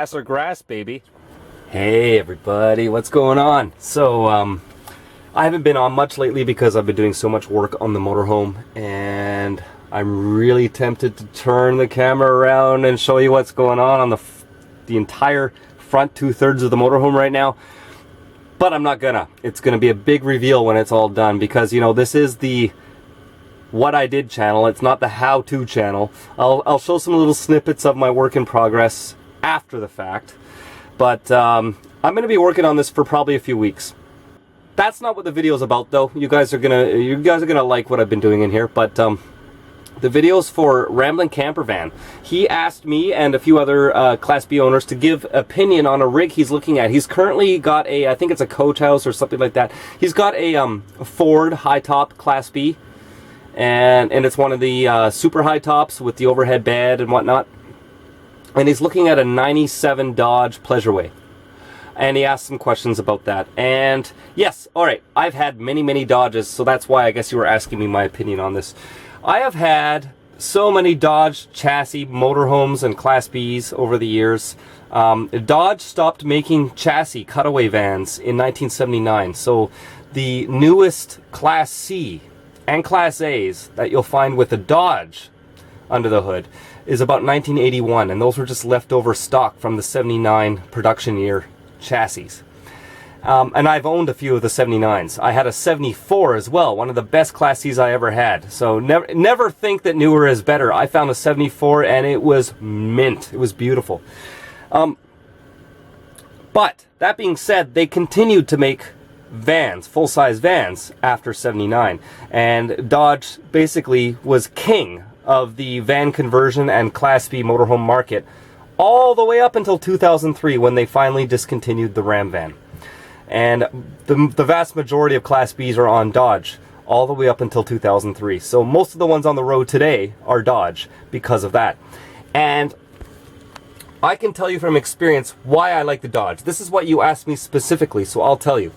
gas or grass, baby. Hey everybody, what's going on? So I haven't been on much lately because I've been doing so much work on the motorhome, and I'm really tempted to turn the camera around and show you what's going on the entire front 2/3 of the motorhome right now. But I'm not gonna. It's gonna be a big reveal when it's all done, because you know, this is the what I did channel. It's not the how-to channel. I'll show some little snippets of my work in progress after the fact, but I'm gonna be working on this for probably a few weeks. That's not what the video is about, though. You guys are gonna like what I've been doing in here. But the video's for Ramblin CamperVan. He asked me and a few other Class B owners to give opinion on a rig he's looking at. He's currently got I think it's a coach house or something like that. He's got a Ford high top Class B, and it's one of the super high tops with the overhead bed and whatnot. And he's looking at a 97 Dodge Pleasureway. And he asked some questions about that. And yes, alright, I've had many Dodges, so that's why I guess you were asking me my opinion on this. I have had so many Dodge chassis motorhomes and Class Bs over the years. Dodge stopped making chassis cutaway vans in 1979, so the newest Class C and Class A's that you'll find with a Dodge under the hood is about 1981, and those were just leftover stock from the 79 production year chassis. And I've owned a few of the 79s. I had a 74 as well, one of the best Class C's I ever had. So never think that newer is better. I found a 74 and it was mint. It was beautiful. But that being said, they continued to make vans, full-size vans, after 79. And Dodge basically was king of the van conversion and Class B motorhome market all the way up until 2003, when they finally discontinued the Ram van. And the vast majority of Class Bs are on Dodge all the way up until 2003. So most of the ones on the road today are Dodge because of that. And I can tell you from experience why I like the Dodge. This is what you asked me specifically, so I'll tell you.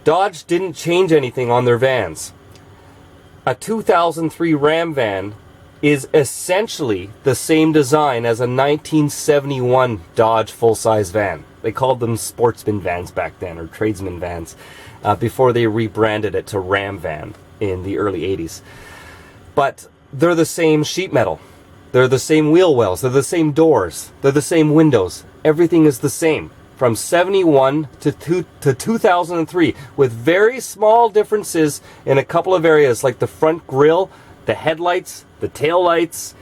Dodge didn't change anything on their vans. A 2003 Ram van is essentially the same design as a 1971 Dodge full-size van. They called them sportsman vans back then, or tradesman vans, before they rebranded it to Ram van in the early 80s. But they're the same sheet metal. They're the same wheel wells. They're the same doors. They're the same windows. Everything is the same from 71 to 2003, with very small differences in a couple of areas, like the front grille, the headlights, the tail lights,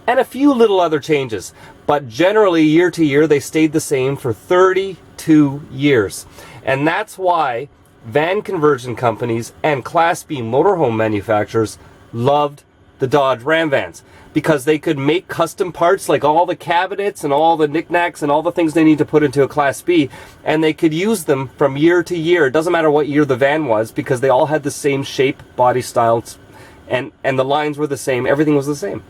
and a few little other changes. But generally, year to year, they stayed the same for 32 years. And that's why van conversion companies and Class B motorhome manufacturers loved the Dodge Ram vans, because they could make custom parts, like all the cabinets and all the knickknacks and all the things they need to put into a Class B, and they could use them from year to year. It doesn't matter what year the van was, because they all had the same shape, body styles, and the lines were the same. Everything was the same.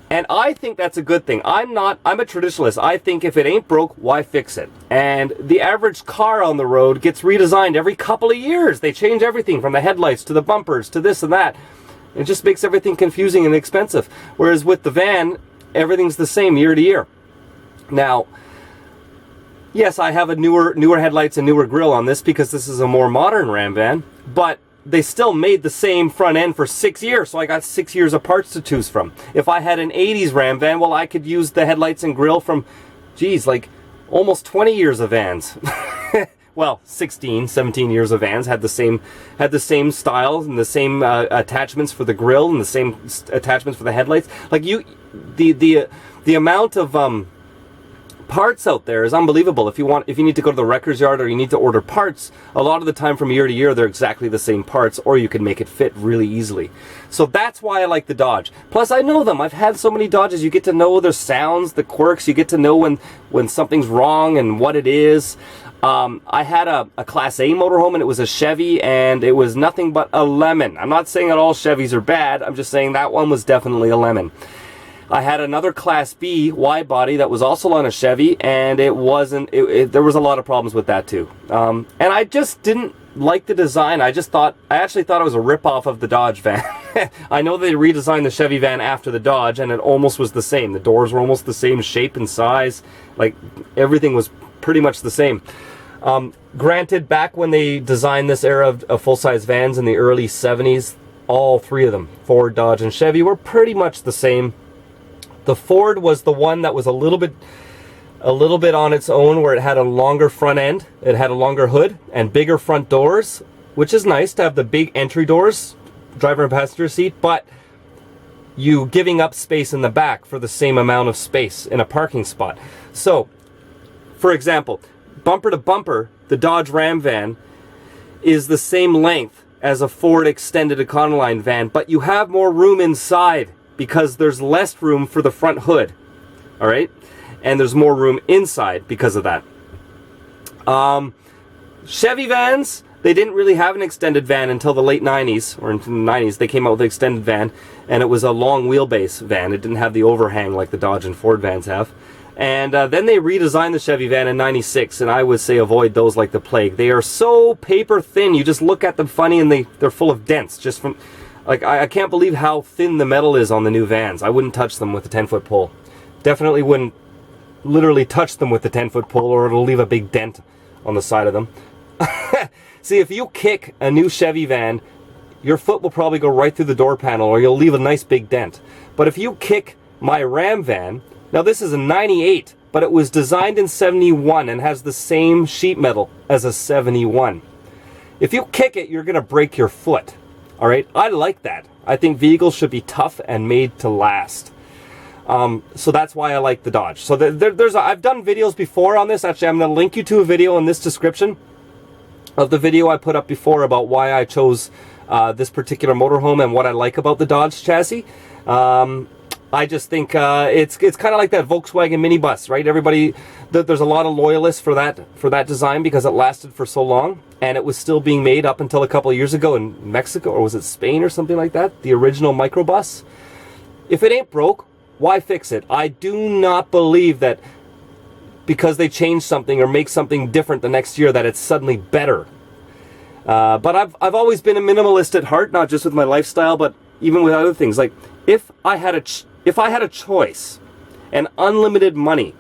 And I think that's a good thing. I'm a traditionalist. I think if it ain't broke, why fix it? And the average car on the road gets redesigned every couple of years. They change everything from the headlights to the bumpers to this and that. It just makes everything confusing and expensive. Whereas with the van, everything's the same year to year. Now, yes, I have a newer headlights and newer grille on this because this is a more modern Ram van, but they still made the same front end for 6 years, so I got 6 years of parts to choose from. If I had an 80s Ram van, well, I could use the headlights and grille from, geez, like almost 20 years of vans. Well, 16, 17 years of vans had the same styles and the same attachments for the grille and the same attachments for the headlights. Like the amount of parts out there is unbelievable. If you need to go to the wrecker's yard or you need to order parts, a lot of the time from year to year they're exactly the same parts, or you can make it fit really easily. So that's why I like the Dodge. Plus, I know them. I've had so many Dodges. You get to know their sounds, the quirks. You get to know when something's wrong and what it is. I had a Class A motorhome, and it was a Chevy, and it was nothing but a lemon. I'm not saying that all Chevys are bad. I'm just saying that one was definitely a lemon. I had another Class B wide body that was also on a Chevy, and there was a lot of problems with that too. And I just didn't like the design. I actually thought it was a rip-off of the Dodge van. I know they redesigned the Chevy van after the Dodge, and it almost was the same. The doors were almost the same shape and size. Like, everything was pretty much the same. Granted, back when they designed this era of full-size vans in the early 70s, all three of them, Ford, Dodge, and Chevy, were pretty much the same. The Ford was the one that was a little bit on its own, where it had a longer front end, it had a longer hood, and bigger front doors, which is nice to have the big entry doors, driver and passenger seat, but you giving up space in the back for the same amount of space in a parking spot. So, for example, bumper to bumper, the Dodge Ram van is the same length as a Ford extended Econoline van, but you have more room inside because there's less room for the front hood, all right? And there's more room inside because of that. Chevy vans, they didn't really have an extended van until the late 90s, or into the 90s. They came out with an extended van, and it was a long wheelbase van. It didn't have the overhang like the Dodge and Ford vans have. And then they redesigned the Chevy van in 96, and I would say avoid those like the plague. They are so paper thin, you just look at them funny, and they're full of dents. Just from, like, I can't believe how thin the metal is on the new vans. I wouldn't touch them with a 10-foot pole. Definitely wouldn't literally touch them with the 10-foot pole, or it'll leave a big dent on the side of them. See, if you kick a new Chevy van, your foot will probably go right through the door panel, or you'll leave a nice big dent. But if you kick my Ram van, now this is a 98, but it was designed in 71 and has the same sheet metal as a 71. If you kick it, you're gonna break your foot, all right? I like that. I think vehicles should be tough and made to last. So that's why I like the Dodge. So I've done videos before on this. Actually, I'm gonna link you to a video in this description of the video I put up before about why I chose this particular motorhome and what I like about the Dodge chassis. I just think it's kind of like that Volkswagen minibus, right? Everybody, there's a lot of loyalists for that design because it lasted for so long, and it was still being made up until a couple of years ago in Mexico, or was it Spain or something like that? The original microbus. If it ain't broke, why fix it? I do not believe that because they change something or make something different the next year that it's suddenly better. But I've always been a minimalist at heart, not just with my lifestyle, but even with other things. Like, if I had a choice and unlimited money,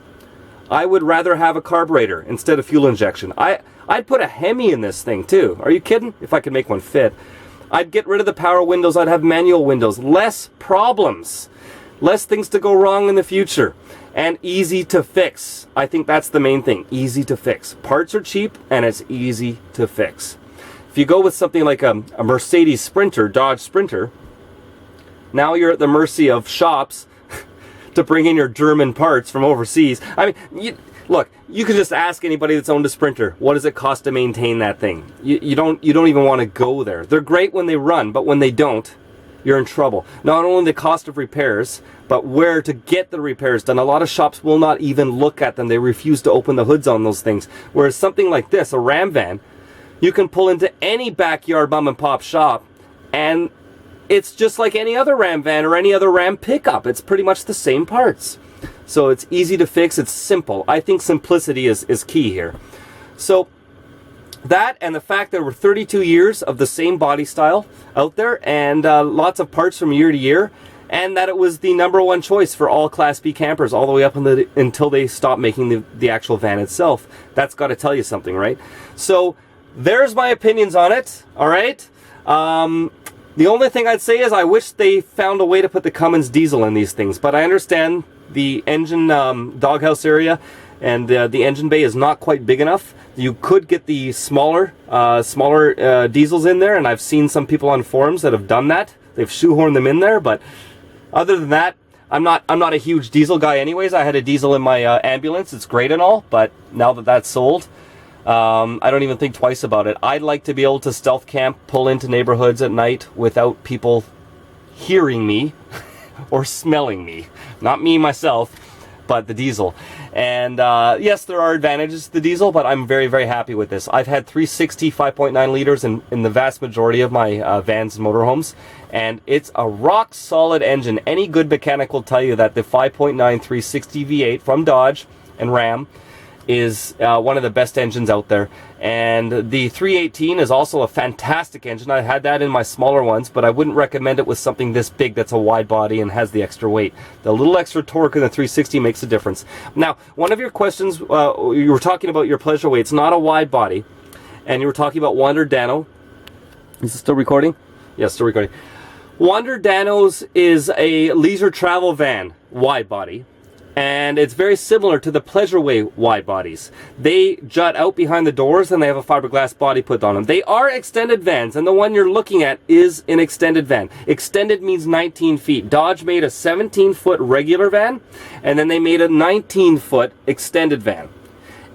I would rather have a carburetor instead of fuel injection. I'd put a Hemi in this thing too. Are you kidding? If I could make one fit. I'd get rid of the power windows. I'd have manual windows. Less problems. Less things to go wrong in the future. And easy to fix. I think that's the main thing. Easy to fix. Parts are cheap and it's easy to fix. If you go with something like a Mercedes Sprinter, Dodge Sprinter, now you're at the mercy of shops to bring in your German parts from overseas. I mean, look, you can just ask anybody that's owned a Sprinter, what does it cost to maintain that thing? You don't even want to go there. They're great when they run, but when they don't, you're in trouble. Not only the cost of repairs, but where to get the repairs done. A lot of shops will not even look at them. They refuse to open the hoods on those things. Whereas something like this, a Ram van, you can pull into any backyard mom and pop shop, and it's just like any other Ram van or any other Ram pickup. It's pretty much the same parts. So it's easy to fix, it's simple. I think simplicity is key here. So that, and the fact there were 32 years of the same body style out there, and lots of parts from year to year, and that it was the #1 choice for all Class B campers all the way up until they stopped making the actual van itself. That's got to tell you something, right? So there's my opinions on it, all right? The only thing I'd say is I wish they found a way to put the Cummins diesel in these things, but I understand the engine doghouse area and the engine bay is not quite big enough. You could get the smaller diesels in there, and I've seen some people on forums that have done that. They've shoehorned them in there, but other than that, I'm not a huge diesel guy anyways. I had a diesel in my ambulance. It's great and all, but now that that's sold, I don't even think twice about it. I'd like to be able to stealth camp, pull into neighborhoods at night without people hearing me or smelling me. Not me myself, but the diesel. And yes, there are advantages to the diesel, but I'm very, very happy with this. I've had 360 5.9 liters in the vast majority of my vans and motorhomes, and it's a rock solid engine. Any good mechanic will tell you that the 5.9 360 V8 from Dodge and Ram is one of the best engines out there. And the 318 is also a fantastic engine. I had that in my smaller ones, but I wouldn't recommend it with something this big that's a wide body and has the extra weight. The little extra torque in the 360 makes a difference. Now, one of your questions, you were talking about your Pleasureway. It's not a wide body, and you were talking about Wander Dano. Is it still recording? Yes, still recording. Wander Danos is a leisure travel van wide body, and it's very similar to the Pleasureway wide bodies. They jut out behind the doors and they have a fiberglass body put on them. They are extended vans, and the one you're looking at is an extended van. Extended means 19 feet. Dodge made a 17-foot regular van, and then they made a 19-foot extended van.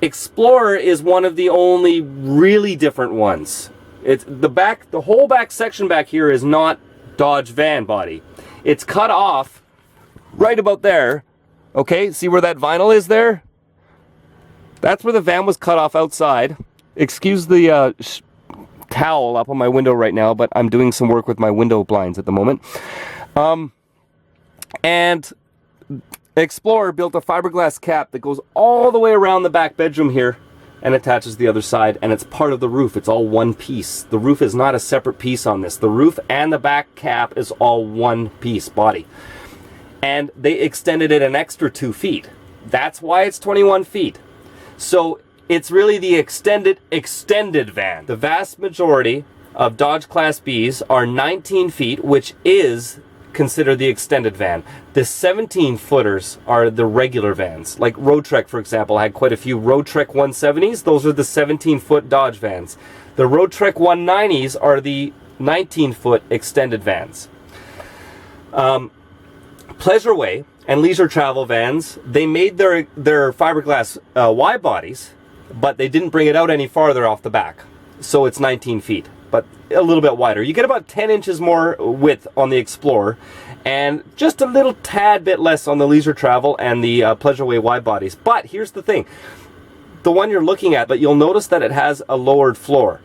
Explorer is one of the only really different ones. It's the whole back section back here is not Dodge van body. It's cut off right about there. Okay, see where that vinyl is there? That's where the van was cut off outside. Excuse the towel up on my window right now, but I'm doing some work with my window blinds at the moment. And Explorer built a fiberglass cap that goes all the way around the back bedroom here and attaches the other side, and it's part of the roof. It's all one piece. The roof is not a separate piece on this. The roof and the back cap is all one piece body. And they extended it an extra 2 feet. That's why it's 21 feet. So it's really the extended van. The vast majority of Dodge Class Bs are 19 feet, which is considered the extended van. The 17-footers are the regular vans. Like Road Trek, for example, had quite a few Road Trek 170s. Those are the 17-foot Dodge vans. The Road Trek 190s are the 19-foot extended vans. Pleasureway and leisure travel vans, they made their fiberglass wide bodies, but they didn't bring it out any farther off the back. So it's 19 feet, but a little bit wider. You get about 10 inches more width on the Explorer, and just a little tad bit less on the leisure travel and the Pleasureway wide bodies. But here's the thing. The one you're looking at, but you'll notice that it has a lowered floor,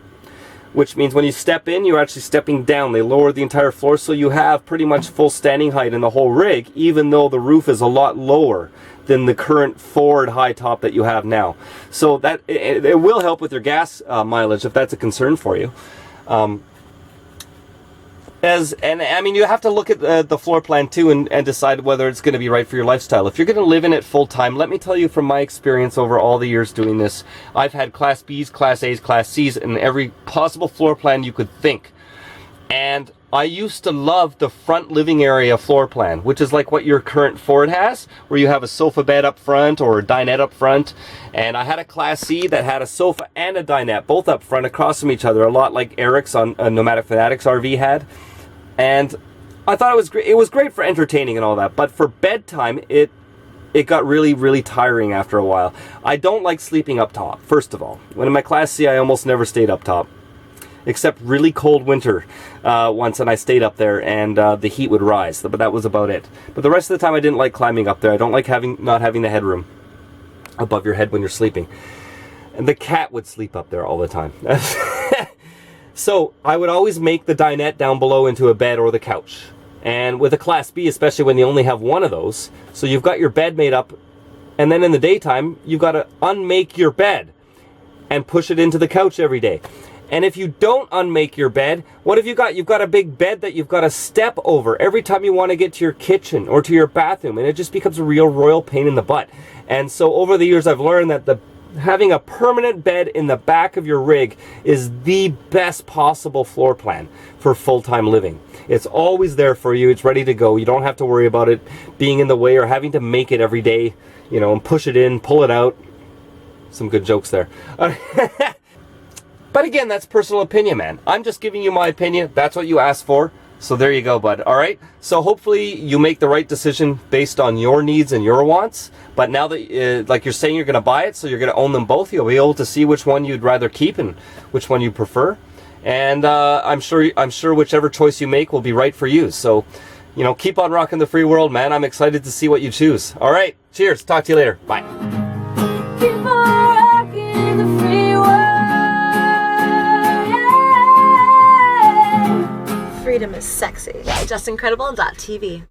which means when you step in, you're actually stepping down. They lowered the entire floor, so you have pretty much full standing height in the whole rig, even though the roof is a lot lower than the current Ford high top that you have now. So that it will help with your gas mileage if that's a concern for you. And I mean, you have to look at the floor plan too and decide whether it's going to be right for your lifestyle. If you're going to live in it full time, let me tell you from my experience over all the years doing this, I've had Class Bs, Class As, Class Cs, and every possible floor plan you could think. And I used to love the front living area floor plan, which is like what your current Ford has, where you have a sofa bed up front or a dinette up front. And I had a Class C that had a sofa and a dinette, both up front across from each other, a lot like Eric's on Nomadic Fanatics RV had. And I thought it was great. It was great for entertaining and all that, but for bedtime, it got really, really tiring after a while. I don't like sleeping up top, first of all. When in my Class C, I almost never stayed up top, except really cold winter once, and I stayed up there, and the heat would rise, but that was about it. But the rest of the time, I didn't like climbing up there. I don't like not having the headroom above your head when you're sleeping. And the cat would sleep up there all the time. So I would always make the dinette down below into a bed or the couch. And with a Class B, especially when you only have one of those, so you've got your bed made up, and then in the daytime, you've got to unmake your bed and push it into the couch every day. And if you don't unmake your bed, what have you got? You've got a big bed that you've got to step over every time you want to get to your kitchen or to your bathroom, and it just becomes a real royal pain in the butt. And so over the years, I've learned that having a permanent bed in the back of your rig is the best possible floor plan for full-time living. It's always there for you. It's ready to go. You don't have to worry about it being in the way or having to make it every day, you know, and push it in, pull it out. Some good jokes there. But again, that's personal opinion, man. I'm just giving you my opinion. That's what you asked for. So there you go, bud. All right. So hopefully you make the right decision based on your needs and your wants. But now that, like you're saying, you're going to buy it, so you're going to own them both. You'll be able to see which one you'd rather keep and which one you prefer. And I'm sure whichever choice you make will be right for you. So, you know, keep on rocking the free world, man. I'm excited to see what you choose. All right. Cheers. Talk to you later. Bye. Keep on rocking the free world. Freedom is sexy. JustIncredible.tv.